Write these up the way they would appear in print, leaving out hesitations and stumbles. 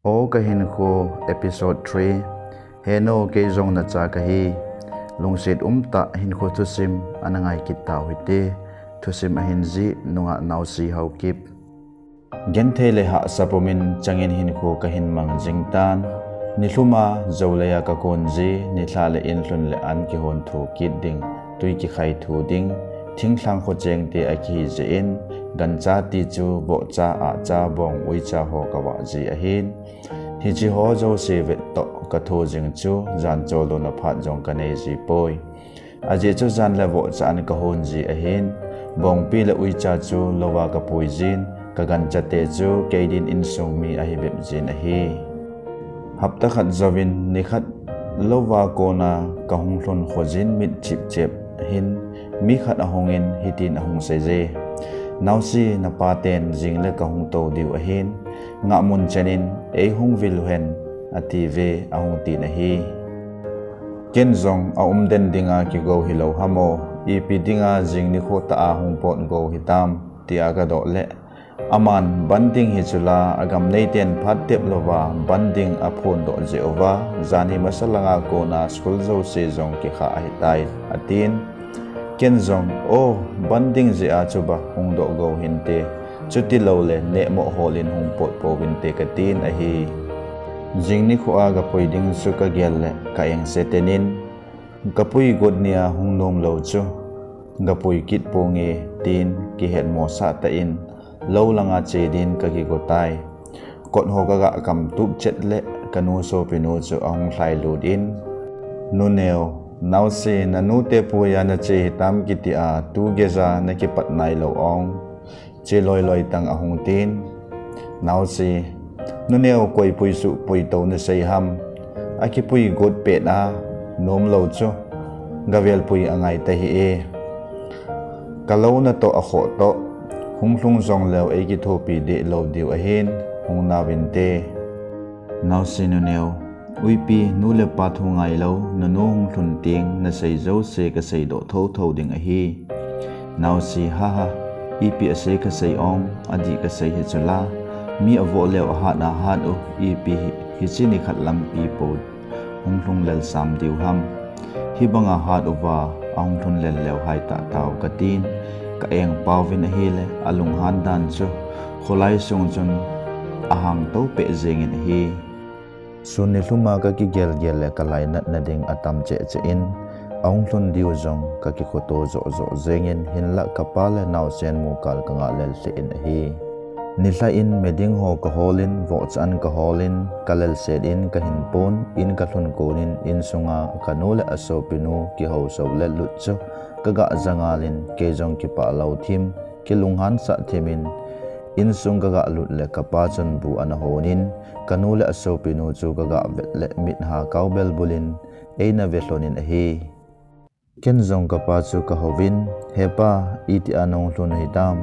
O kahin ko episode 3 heno ke zong na cha kahi lungsit ta hin ko thusim anangai kita hoite thusim ahinji nunga nausi haukip gente le ha sapomin changin hin ko kahin mang jingtan niluma zolaya ka konji nithale in hlun le an ki hon thu kit ding tui ki khai thu ding thingthlang kho cheng te aki je in gancha ti chu bo cha a cha bong ui cha ho ka wa ji a hin hi chi ho zo se ve to ka tho jing chu jan cho lo na phat jong ka nei ji poi a je chu jan le bo cha an ka hon ji a hin bong pi le ui cha chu lowa ka poi jin ka gan cha te chu ke din in song mi a hi bem jin a hi hapta khat zawin ni khat lowa ko na ka hung hlon kho jin mit chip chep hin mi khat a hongin hitin a hong se je nausi na paten jing le ka hung to diu a hin nga mun chanin e hung vil hen ati ve a hung ti na hi ken zong a den dinga ki go hilo hamo ep dinga jing ni kho ta a hung pot go hitam ti aga do le aman banding hi chula agam nei ten phat tep lova banding a phon do je ova zani masalanga ko na school zo se zong ki kha hi tai atin ken zong o banding je a chuba hung do go hinte chuti lo le ne mo holin hung pot po win te katin a hi jingni khu aga poiding su ka gel le ka eng setenin kapui god nia hung nom lo chu gapui kit po nge tin ki het mo sa ta in lo langa che din ka ki go tai kot ho ga kam tup chet le kanu so pinu chu ong thlai lu din nu neo now se nanu te pu ya na che tam ki ti a tu ge za na ki pat nai lo ong che loi loi tang a hung tin now se nu neo koi pui su pui to na sei ham a ki pui god pe na nom lo chu gavel pui angai ta hi e kalau na to a kho to hung hlung zong leo e ki thopi de lo diu a hin hung na win te now se nu neo uipi nu le pa thu ngai lo na no hung hlun ting na sei zo se ka sei do tho tho ding a hi now si ha ha ipi a se ka sei ong adi ka sei he chula mi avo leo ha na han o ipi hi chini khat lam pi po hung hlung lel sam diu ham hi banga hat ova ong thun lel leo hai ta taw ka tin ka eng pawin a hi le alung han dan chu kholai sung chun ahang to pe zengin hi sunni hluma ka ki gel gel le kalai nat na ding atam che che in ong hlun diu zong ka ki khoto zo zo zengin hin la kapale naw sen mu kal ka nga lel se in hi nila in meding ho ka holin vo chan ka holin kalel set in ka hin pon in ka hlun konin in sunga kanule aso pinu ki ho so le lut chu kaga zangalin ke jong ki pa lau thim ki lunghan sa themin in sung kaga lut le kapa chon bu an honin kanule aso pinu chu kaga le mit ha kaubel bulin eina vetlonin a hi ken jong kapa chu ka hovin hepa iti anong hlun hitam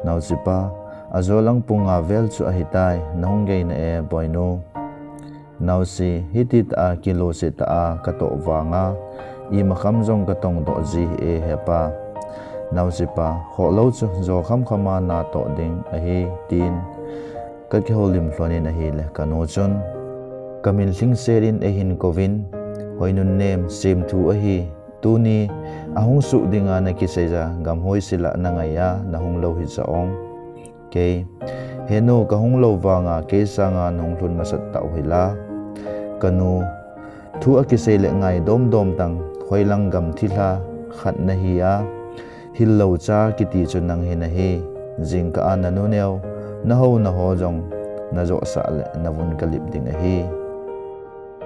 nausipa azolang punga vel chu a hitai nahungei na e boinu nausi hitit a kilo se ta a kato wanga i makham jong ka tong do ji e hepa nausipa holo chu zo kham khama na to ding a hi tin ka ki holim flonin a hi le kano chon kamin sing serin e hin kovin hoinun nem sim thu a hi tuni ahung su dinga na ki seja gam hoi sila na ngaya na hung lo hi chaong ke heno ka hung lo wanga ke sanga nong hlun masat tau hila kanu thu a ki se le ngai dom dom tang hoilang gam thila khat na hi a hil lo cha ki ti chu nang hi na hi jing ka an nu neo na ho jong na zo sa le na vun kalip ding a hi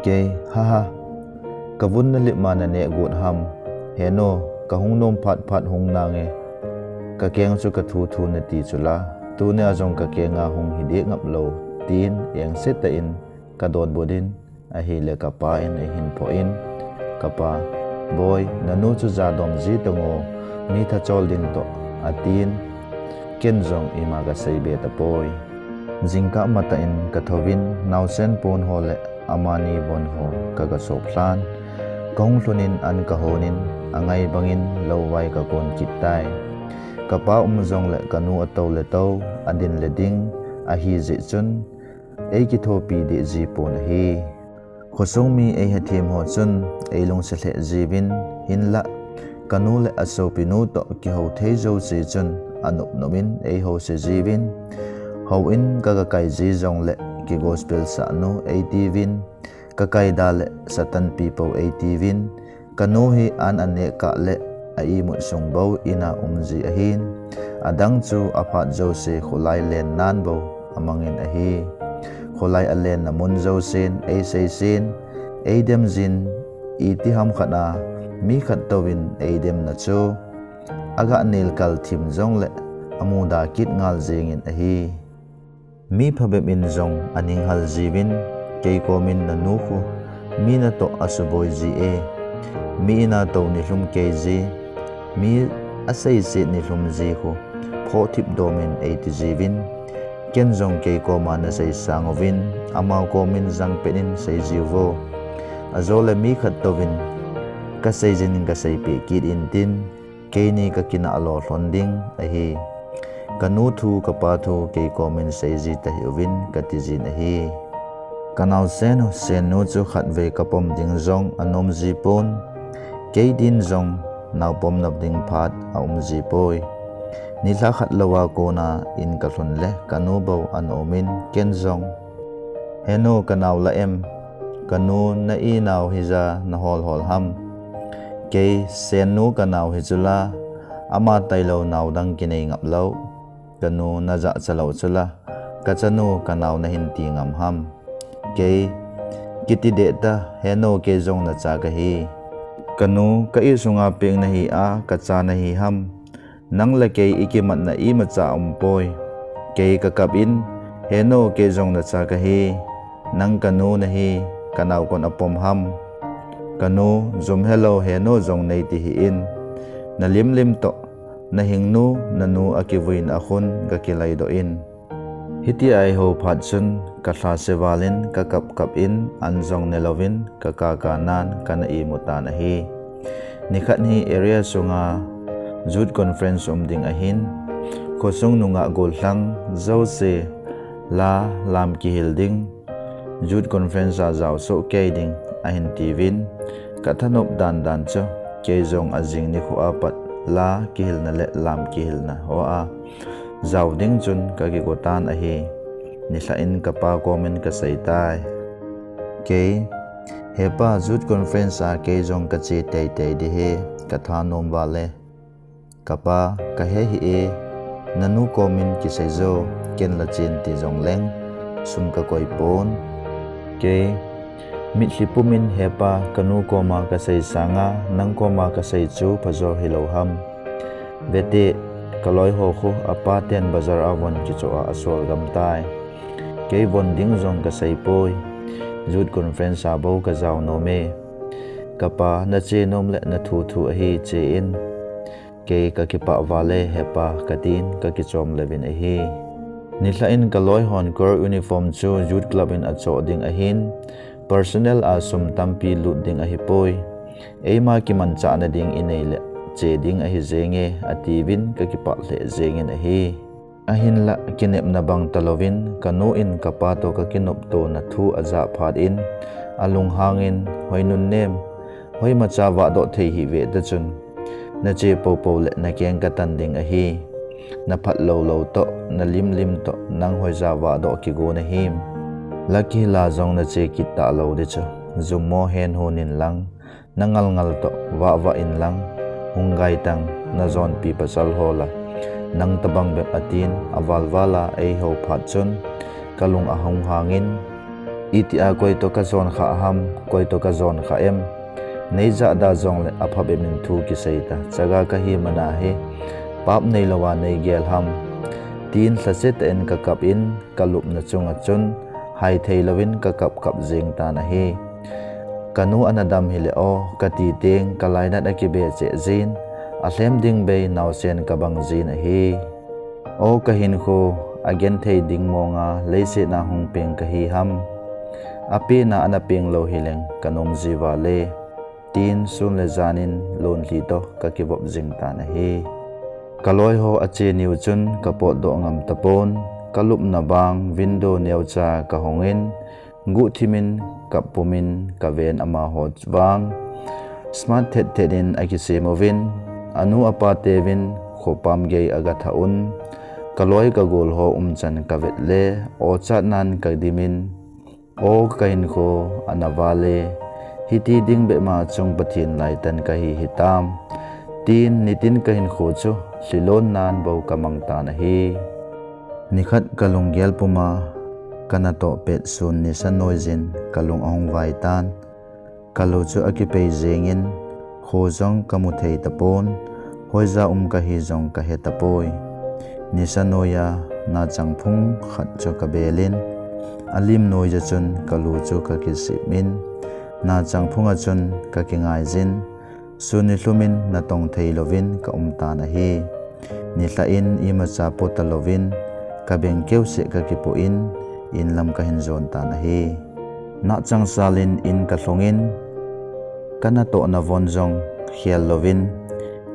ke ha ha ka vun na lip ma na ne gut ham heno ka hung nom phat phat hung na nge ka keng chu ka thu thu na ti chula tu ne ajong ka kenga hung hi de ngap lo tin yang set ta in ka don bodin a hi le ka pa in a hin po in ka pa boy na nu chu za dom ji tango mi tha chol din to atin ken jong ima ga sei be ta poi jingka mata in ka thovin naw sen pon hole amani bon ho ka ga sop plan kong lunin an ka honin angai bangin lo wai ka kon kitai ka pa zong le kanu atau le to adin le ding a hi ji chun ei ki tho pi de ji pon hi khosong mi ei hathim ho chun ei long se le jibin hinla kanu le aso pinu to ki ho thei zo si chun anup nomin ei ho se jibin ho in ka kai ji jong le ki gospel sa no ei tivin ka kai da le satan people ei tivin kanu hi an ane ka le ai mu sung bo ina umji ahin adang chu aphat zo se khulai len nan bo amangin ahi khulai alen na mun zo sin ei sei sin ei dem jin iti ham khana mi khat towin ei dem na chu aga nil kal thim jong le amuda kit ngal jengin ahi mi phabem in jong aning hal jibin kei komin na nu khu mi na to asuboi ji e mi na to ni hlum ke ji mi asai se ni hlum ji khu pho thip domin ei ti jibin ken jong ke ko man sei sangovin ama ko min jang penin sei jivo azole mi khat tovin ka sei jin ka sei pe kid in tin ke ni ka kina alo hlonding ahi kanu thu ka pa thu ke ko min sei ji ta hiwin ka ti jin ahi kanau sen no chu khat ve ka pom ding jong anom ji pon ke din jong naw pom nap ding phat aum ji poi ni la khat lawa ko na in ka hlon le kanu bo an omin ken jong heno kanaw la em kanu na i naw hiza na hol ham ke sen nu kanaw hizula ama tailo naw dang kinai ngap lo kanu na ja chalo chula ka chanu kanaw na hin ti ngam ham ke kiti de ta heno ke jong na cha ka hi kanu ka i sunga peng na hi a ka cha na hi ham nang la ke ikimat na i macha umpoi ke ka kapin heno ke jong na cha ka hi nang kanu na hi kanaw kon apom ham kanu zum hello heno jong nei ti hi in na lim to na hingnu nanu akiwin akhun ga kilai do in hiti ai ho phatsun ka thla sewalin ka kap in an jong nelovin ka nan kana i mutan a hi nikhat hi area sunga Youth Conference ding ahin kosong nunga golhlang zo se la lam ki hilding Youth Conference a zaw so ke ding ahin tivin kathanop dan cho ke jong ajing ni khu apat la ki hil na le lam ki hil na ho a zaw ding chun ka gi gotan ahi ni sa in ka pa komen ka sai tai ke hepa Youth Conference a ke jong ka che tai di he ka thanom wa le kapa kahe hi e nanu komin ki saizo ken la chen ti jong leng sum ka koi pon ke mit hlipumin hepa kanu koma ka sai sanga nang koma ka sai chu phazo hilo ham bete kaloi ho khu apa ten bazar awon ki cho a asol gam tai ke bon ding jong ka sai poi Youth Conference abo ka zaw no me kapa na che nom le na thu a hi che in ke ka kipa vale hepa katin ka kichom levin ahi nitlain kaloi hon kor uniform chu youth club in acho ding ahin personnel asum tampi lut ding ahi poi eima ki man cha na ding inei le che ding ahi zenge ativin ka kipa le zengin ahi ahin la kinep na bang talovin kanu in kapato ka kinop to na thu aza phat in alung hangin hoinun nem hoi macha wa do thei hi ve da chun na che po le na kyang ka tan ding ahi na phat lo to na lim to nang hoi za wa do ki go na him laki la jong na che ki ta lo de cho zumo hen honin lang nangal to wa in lang hungai tang na zon pi pasal hola nang tabang bep atin awal wala ei ho phat chun kalung ahong hangin iti a koi to ka zon kha ham koi to ka zon kha em nei za da jong le aphabe min thu ki seita chaga ka hi mana he pap nei lawa nei gel ham tin thlaset en ka kap in kalup na chunga chun hai thei lovin ka kap jeng ta na he kanu anadam hile o kati teng kalaina da ki be che zin a hlem ding be naw sen ka bang zin a he o ka hin kho again thei ding monga leise na hung peng ka hi ham api na ana peng lo hileng kanom jiwa le tin sun le zanin lon li to ka kibop jing ta na he kaloi ho ache niu chun kapot do ngam tapon kalup na bang window neucha ka hongin ngu thimin kapumin kaven ama hot wang smart thedin akisemovin anu apatevin khopam ge agathaun kaloi ka gol ho umchan kavetle o chatnan kadimin o kain ko anavale hiti ding be ma chung pathin laitan kahi hitam tin nitin kahin khochu silon nan bo kamang ta na hi nikhat kalung gel puma kanato pet sun ni sanoizin kalung ong vaitan kalu chu akipei zengin khojong kamuthei tapon hoiza kahi jong kahe tapoi nisanoya na changphung khat chu kabelin alim noija chun kalu chu kakisimin na changphunga chun kakingai jin suni hlumin na tong thei lovin ka umta na hi nitlain ima chapo talovin ka bengkeu se ka kipuin in lam ka hinzon ta na hi na chang salin in ka thlongin kana to na vonjong khial lovin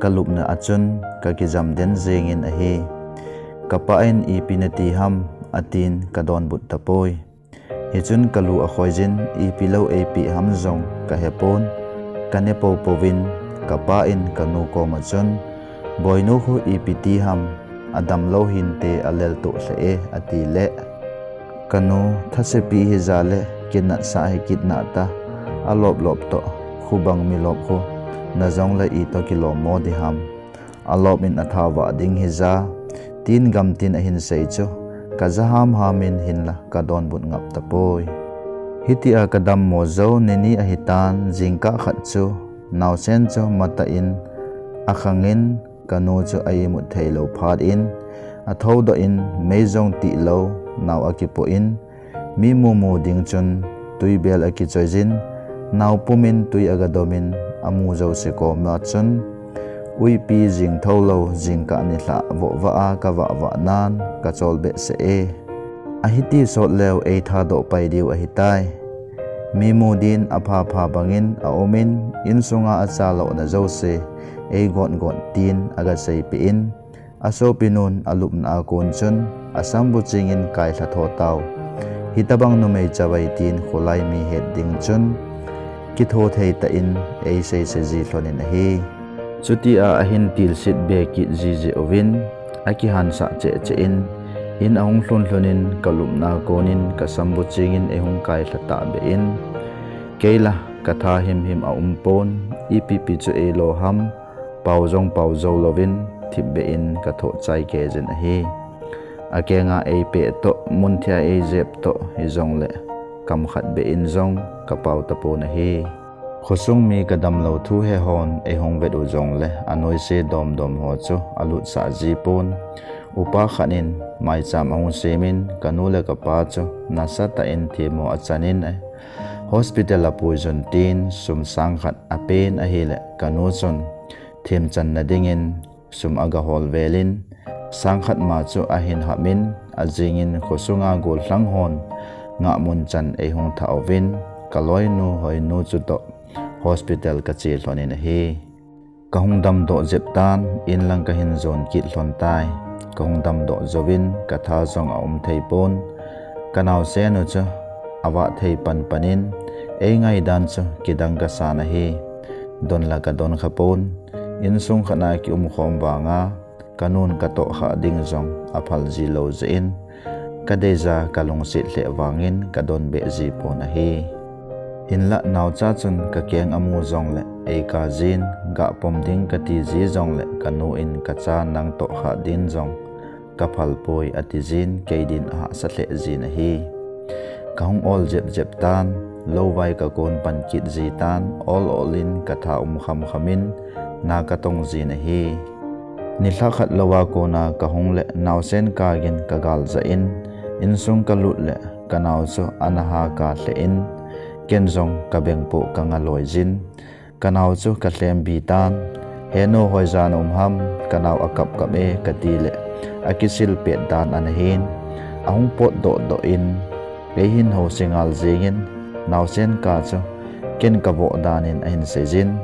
kalup na achun ka kijam den zengin a hi kapain ipinati ham atin kadon but tapoi hichun kalu a khoijin ipilo ap hamjong ka hepon kanepo povin kapain kanu ko machun boinu hu ipiti ham adam lo hinte alel to se ati le kanu thasepi hizale kinat sa hi kitna ta alop lop to khubang milop ko nazong la ito kilo mo di ham alop in athawa ding hiza tin gam tin a hin sei chu kazaham hamin hinla kadon but ngap tapoi hiti a kadam mozo neni a hitan jingka khat chu nausen chu matain akhangin kanu chu aimut thailo phat in athodo in mejong ti lo naw akipo in mi mumu ding chun tuibel akichoijin naw pumin tui agadomin amu zo se ko ma chun ui pi jing tholo jingka ni hla vo wa ka wa nan ka cholbe se a hiti sot lew e tha do pai diu a hitai mi mudin apha pha bangin a omin insunga achalo na zo se e gon tin aga sei pi in aso pinun alup na akon chun asambu chingin kai tha tho taw hitabang no mei chawai tin kholai mi het ding chun ki tho thei ta in e sei se ji thlonin hi chuti a ahin til sit be ki ji ovin aki han sa che in ahung hlonin kalum na konin kasambu chingin ehung kai thata be in keila katha him a umpon ipp chu e lo ham pauzong pauzo lovin thibbe in katho chai ke jen hi akenga e pe to munthia e jep to hizong le kam khat be in zong kapau tapo na hi khosung mi kadam lo thu he hon e hong vet u jong le anoi se dom ho chu alut sa ji pon upa khanin mai cham ang semin kanule kapa chu nasa ta in thimo achanin hospital a poison tin sum sang khat apen a hele kanu chon them chan na dingin sum aga hol velin sang khat ma chu ahin hamin ajingin khosunga gol hlang hon nga mun chan e hong thaovin kaloi nu hoi nu chu to hospital ka chi hlonin hi kahung dam do jeptan in lang ka hin zon kit hlon tai kahung dam do zovin katha zong a thei pon kanaw se no cha awa thei panin e ngai dan chu kidang ka sana hi don la ka don khapon in sung khana ki khom banga kanun ka to kha ding zong aphal ji lo zein kadeja kalung sit le wangin kadon be ji pon hi hinla naw cha chun ka keng amu zong le e ka jin ga pom ding ka ti ji zong le kanu in ka cha nang to kha din zong ka phal poi ati jin ke din ha sa le ji na hi kahung ol jep tan lo vai ka kon pan kit ji tan all in ka tha kham khamin na ka tong ji na hi ni thla khat lawa ko na kahung le naw sen ka gin ka gal za in sung ka lut le kanaw so anaha ka hle in kenzong kabengpo kangaloi jin kanaw chu ka hlem bi tan heno hoizan ham kanaw akap kame katile akisil pe dan anahin ahung pot do in pehin ho singal jingin nausen ka chu ken ka bo danin ahin sejin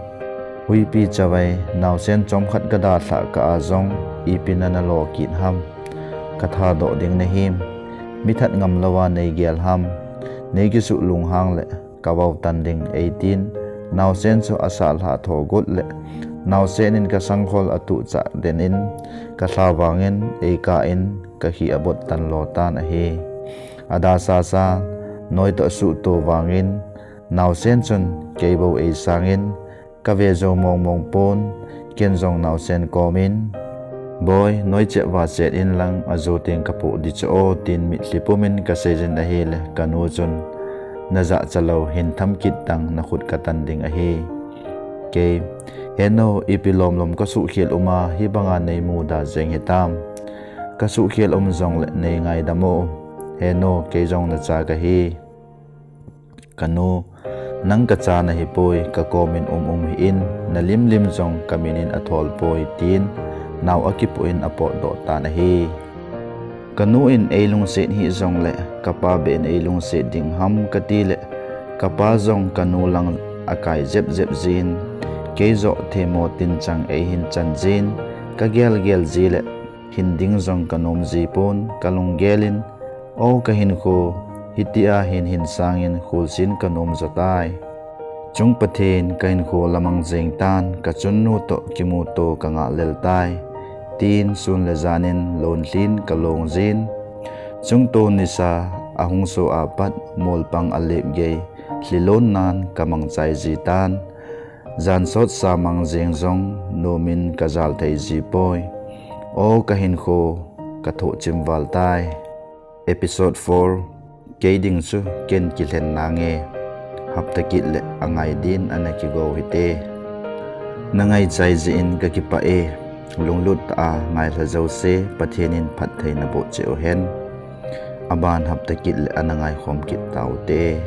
hui pi chawai nausen chom khat ka da thla ka azong ipinana lo kit ham katha do ding na him mi that ngam lawa nei gel ham nei ki su lung hang le kawaw tan ding 18 naw sen so asal ha tho gut le naw sen in ka sangkhol atu cha den in ka thawangin e ka in ka hi abot tan lo tan a hi ada sa sa noi to su to wangin naw sen chun keibo e sangin ka ve zo mong mong pon ken zong naw sen komin boy noi che wa set in lang azo teng kapu di cho tin mi hlipumin ka sejen a hi le kanu chun na za chalo hin tham kit tang na khut ka tan ding a hi ke heno ipilom lom ka su khel uma hi banga nei mu da jeng hetam ka su khel zong le nei ngai damo heno ke zong na cha ka hi kanu nang ka cha na hi poi ka komin hi in na lim zong kaminin athol poi tin naw akipuin apo do ta na hi kanu in eilung set hi zong le kapa ben eilung set ding ham katile kapa zong kanu lang akai zep zin kezo themo tin chang e hin chan jin ka gel zile hinding zong kanom zipon kalung gelin o ka hin ko hitia hin sangin khulsin kanom zatai chung pathen kain ko lamang jeng tan ka chunnu to kimuto ka nga lel tai tin sun le zanin lon hlin kalong jin chung to nisa ahung so apat mol pang alep ge hlilon nan kamang chai jitan zan sot samang jeng zong nomin kazal thei ji poi o kahin kho katho chimwal tai episode 4 keding chu ken kilhen nange haptakit le angai din anaki go hite nangai chai ji in ka ki pa e lunglut a ngai la zo se pathenin phat thei na bo che o hen aban haptakit le anangai khom kit taute